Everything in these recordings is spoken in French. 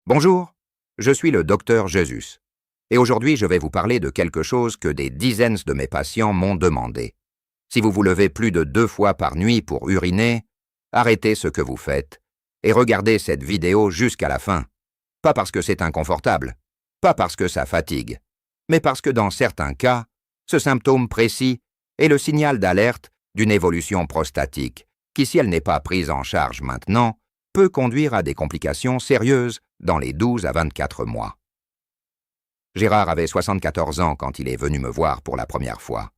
Bonjour, je suis le docteur Jesus. Et aujourd'hui, je vais vous parler de quelque chose que des dizaines de mes patients m'ont demandé. Si vous vous levez plus de 2 fois par nuit pour uriner, arrêtez ce que vous faites et regardez cette vidéo jusqu'à la fin. Pas parce que c'est inconfortable, pas parce que ça fatigue, mais parce que dans certains cas, ce symptôme précis est le signal d'alerte d'une évolution prostatique qui, si elle n'est pas prise en charge maintenant, peut conduire à des complications sérieuses dans les 12 à 24 mois. Gérard avait 74 ans quand il est venu me voir pour la première fois.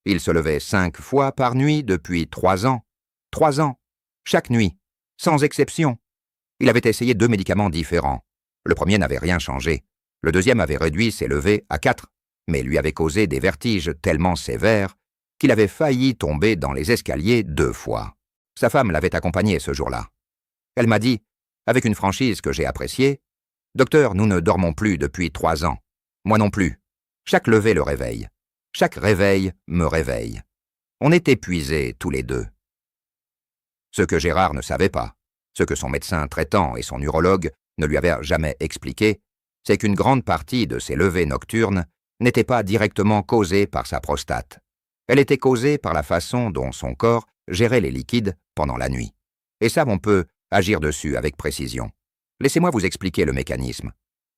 Il se levait 5 fois par nuit depuis 3 ans. 3 ans, chaque nuit, sans exception. Il avait essayé 2 médicaments différents. Le premier n'avait rien changé. Le deuxième avait réduit ses levées à 4, mais lui avait causé des vertiges tellement sévères qu'il avait failli tomber dans les escaliers 2 fois. Sa femme l'avait accompagné ce jour-là. Elle m'a dit, avec une franchise que j'ai appréciée, « Docteur, nous ne dormons plus depuis 3 ans. Moi non plus. Chaque lever le réveille. Chaque réveil me réveille. On est épuisés tous les deux. » Ce que Gérard ne savait pas, ce que son médecin traitant et son urologue ne lui avaient jamais expliqué, c'est qu'une grande partie de ses levées nocturnes n'était pas directement causée par sa prostate. Elle était causée par la façon dont son corps gérait les liquides pendant la nuit. Et ça, on peut agir dessus avec précision. Laissez-moi vous expliquer le mécanisme.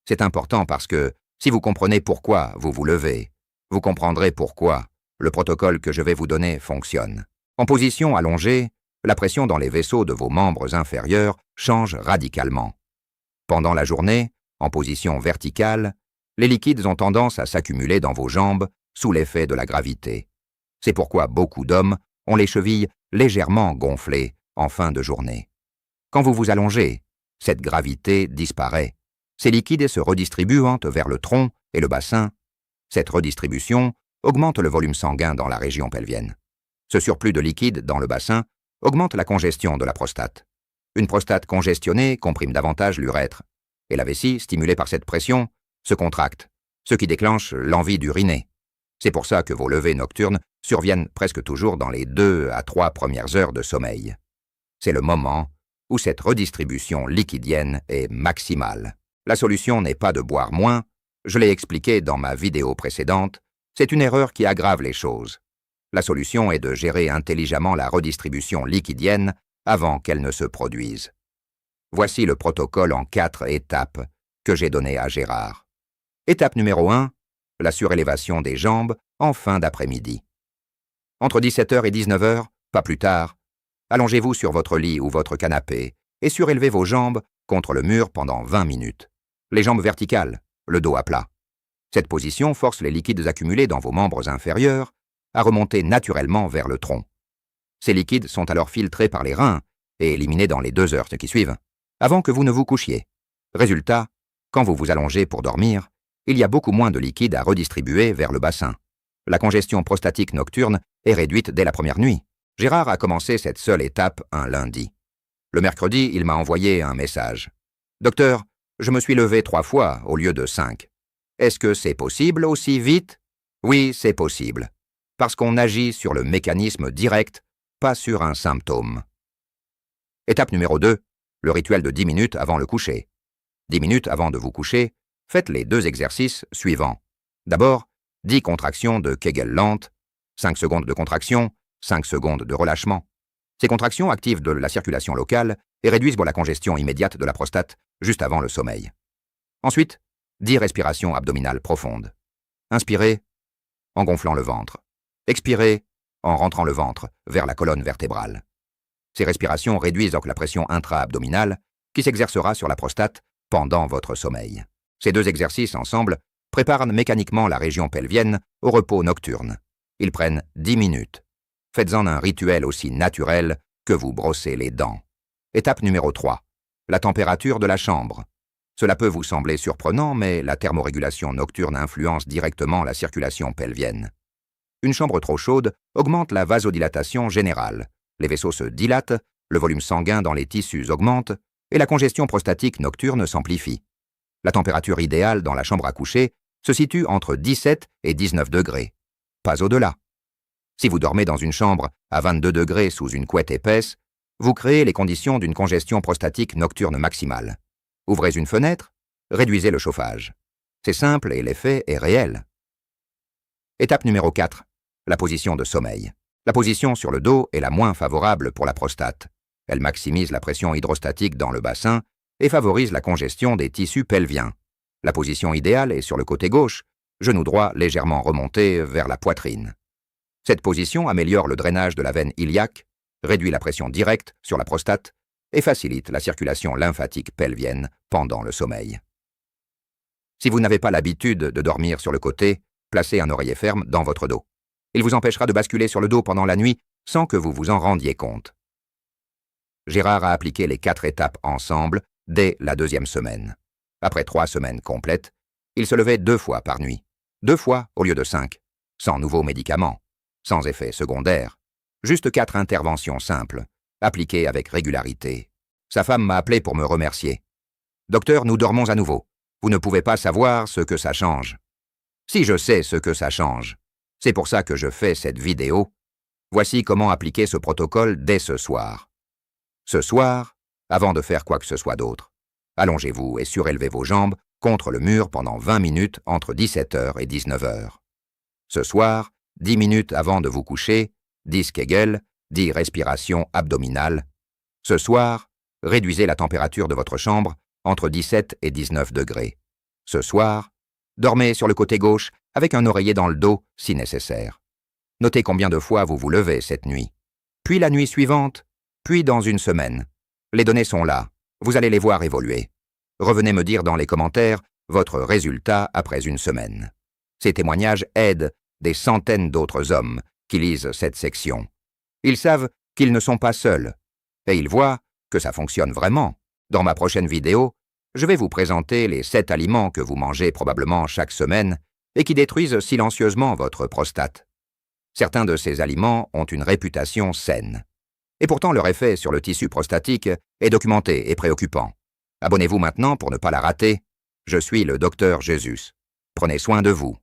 C'est important parce que, si vous comprenez pourquoi vous vous levez, vous comprendrez pourquoi le protocole que je vais vous donner fonctionne. En position allongée, la pression dans les vaisseaux de vos membres inférieurs change radicalement. Pendant la journée, en position verticale, les liquides ont tendance à s'accumuler dans vos jambes sous l'effet de la gravité. C'est pourquoi beaucoup d'hommes ont les chevilles légèrement gonflées en fin de journée. Quand vous vous allongez, cette gravité disparaît. Ces liquides se redistribuent vers le tronc et le bassin. Cette redistribution augmente le volume sanguin dans la région pelvienne. Ce surplus de liquide dans le bassin augmente la congestion de la prostate. Une prostate congestionnée comprime davantage l'urètre, et la vessie, stimulée par cette pression, se contracte, ce qui déclenche l'envie d'uriner. C'est pour ça que vos levées nocturnes surviennent presque toujours dans les 2 à 3 premières heures de sommeil. C'est le moment où cette redistribution liquidienne est maximale. La solution n'est pas de boire moins, je l'ai expliqué dans ma vidéo précédente, c'est une erreur qui aggrave les choses. La solution est de gérer intelligemment la redistribution liquidienne avant qu'elle ne se produise. Voici le protocole en 4 étapes que j'ai donné à Gérard. Étape numéro 1, la surélévation des jambes en fin d'après-midi. Entre 17h et 19h, pas plus tard, allongez-vous sur votre lit ou votre canapé et surélevez vos jambes contre le mur pendant 20 minutes. Les jambes verticales, le dos à plat. Cette position force les liquides accumulés dans vos membres inférieurs à remonter naturellement vers le tronc. Ces liquides sont alors filtrés par les reins et éliminés dans les 2 heures qui suivent, avant que vous ne vous couchiez. Résultat, quand vous vous allongez pour dormir, il y a beaucoup moins de liquide à redistribuer vers le bassin. La congestion prostatique nocturne est réduite dès la première nuit. Gérard a commencé cette seule étape un lundi. Le mercredi, il m'a envoyé un message. « Docteur, je me suis levé 3 fois au lieu de 5. Est-ce que c'est possible aussi vite ?» Oui, c'est possible. Parce qu'on agit sur le mécanisme direct, pas sur un symptôme. Étape numéro 2, le rituel de 10 minutes avant le coucher. 10 minutes avant de vous coucher, faites les 2 exercices suivants. D'abord, 10 contractions de Kegel lentes, 5 secondes de contraction, 5 secondes de relâchement. Ces contractions activent de la circulation locale et réduisent la congestion immédiate de la prostate juste avant le sommeil. Ensuite, 10 respirations abdominales profondes. Inspirez en gonflant le ventre. Expirez en rentrant le ventre vers la colonne vertébrale. Ces respirations réduisent donc la pression intra-abdominale qui s'exercera sur la prostate pendant votre sommeil. Ces 2 exercices ensemble préparent mécaniquement la région pelvienne au repos nocturne. Ils prennent 10 minutes. Faites-en un rituel aussi naturel que vous brossez les dents. Étape numéro 3. La température de la chambre. Cela peut vous sembler surprenant, mais la thermorégulation nocturne influence directement la circulation pelvienne. Une chambre trop chaude augmente la vasodilatation générale. Les vaisseaux se dilatent, le volume sanguin dans les tissus augmente et la congestion prostatique nocturne s'amplifie. La température idéale dans la chambre à coucher se situe entre 17 et 19 degrés. Pas au-delà. Si vous dormez dans une chambre à 22 degrés sous une couette épaisse, vous créez les conditions d'une congestion prostatique nocturne maximale. Ouvrez une fenêtre, réduisez le chauffage. C'est simple et l'effet est réel. Étape numéro 4. La position de sommeil. La position sur le dos est la moins favorable pour la prostate. Elle maximise la pression hydrostatique dans le bassin et favorise la congestion des tissus pelviens. La position idéale est sur le côté gauche, genou droit légèrement remonté vers la poitrine. Cette position améliore le drainage de la veine iliaque, réduit la pression directe sur la prostate et facilite la circulation lymphatique pelvienne pendant le sommeil. Si vous n'avez pas l'habitude de dormir sur le côté, placez un oreiller ferme dans votre dos. Il vous empêchera de basculer sur le dos pendant la nuit sans que vous vous en rendiez compte. Gérard a appliqué les 4 étapes ensemble dès la 2e semaine. Après 3 semaines complètes, il se levait 2 fois par nuit. 2 fois au lieu de 5, sans nouveaux médicaments, sans effets secondaires. Juste 4 interventions simples, appliquées avec régularité. Sa femme m'a appelé pour me remercier. « Docteur, nous dormons à nouveau. Vous ne pouvez pas savoir ce que ça change. » Si je sais ce que ça change, c'est pour ça que je fais cette vidéo. Voici comment appliquer ce protocole dès ce soir. Ce soir, avant de faire quoi que ce soit d'autre, allongez-vous et surélevez vos jambes contre le mur pendant 20 minutes entre 17h et 19h. Ce soir, 10 minutes avant de vous coucher, 10 Kegel, 10 respirations abdominales. Ce soir, réduisez la température de votre chambre entre 17 et 19 degrés. Ce soir, dormez sur le côté gauche avec un oreiller dans le dos si nécessaire. Notez combien de fois vous vous levez cette nuit. Puis la nuit suivante, puis dans une semaine. Les données sont là, vous allez les voir évoluer. Revenez me dire dans les commentaires votre résultat après une semaine. Ces témoignages aident des centaines d'autres hommes qui lisent cette section. Ils savent qu'ils ne sont pas seuls, et ils voient que ça fonctionne vraiment. Dans ma prochaine vidéo, je vais vous présenter les 7 aliments que vous mangez probablement chaque semaine et qui détruisent silencieusement votre prostate. Certains de ces aliments ont une réputation saine. Et pourtant, leur effet sur le tissu prostatique est documenté et préoccupant. Abonnez-vous maintenant pour ne pas la rater. Je suis le Docteur Jésus. Prenez soin de vous.